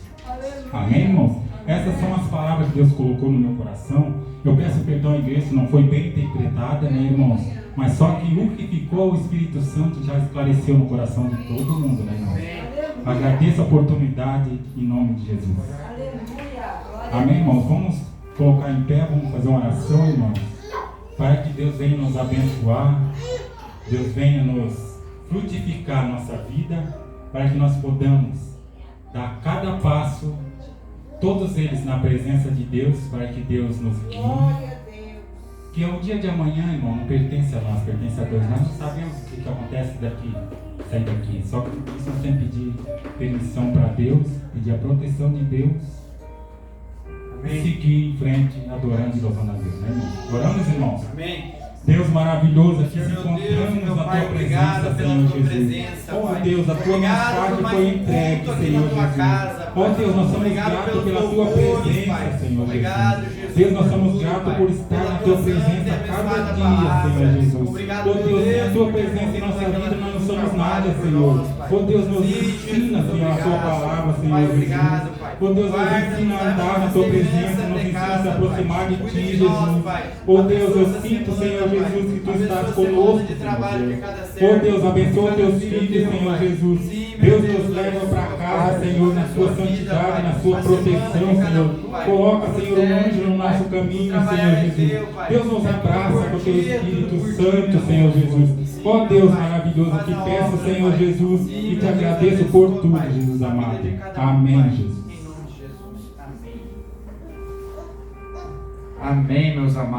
Amém, irmãos? Essas são as palavras que Deus colocou no meu coração. Eu peço perdão à igreja se não foi bem interpretada, né, irmãos? Mas só que o que ficou, o Espírito Santo já esclareceu no coração de todo mundo, né, irmãos? Agradeço a oportunidade em nome de Jesus. Amém, irmãos? Vamos colocar em pé, vamos fazer uma oração, irmãos, para que Deus venha nos abençoar, Deus venha nos frutificar a nossa vida, para que nós podamos dar cada passo, todos eles na presença de Deus, para que Deus nos guie. Que o dia de amanhã, irmão, não pertence a nós, pertence a Deus. Nós não sabemos o que acontece daqui, sair daqui. Só que isso nós temos que pedir permissão para Deus, pedir a proteção de Deus. Amém. E seguir em frente, adorando e louvando a Deus, né, irmão? Oramos, irmãos? Amém. Deus maravilhoso, aqui se encontramos na tua presença, Senhor Jesus. Oh Deus, a tua mensagem foi entregue, Senhor Jesus. Oh Deus, nós somos gratos pela tua presença, Senhor Jesus. Deus, nós somos gratos por estar na tua presença cada dia, Senhor Jesus. Oh Deus, sem a tua presença em nossa vida nós não somos nada, Senhor. Oh Deus, nos ensina, Senhor, a tua palavra, Senhor Jesus. Oh Deus, nos ensina a andar na tua presença, nos ensina a se aproximar de ti, Jesus. Oh Deus, eu sinto, Senhor Jesus, que tu estás conosco, Senhor Deus. Oh Deus, abençoa teus filhos, Senhor Jesus. Deus nos leva para casa, Senhor, na sua santidade, na sua proteção, Senhor. Coloca, Senhor, um anjo no nosso caminho, Senhor Jesus. Deus nos abraça com o teu Espírito Santo, Senhor Jesus. Oh Deus maravilhoso, te peço, Senhor Jesus, e te agradeço por tudo, Jesus amado. Amém, Jesus. Amém, meus amados.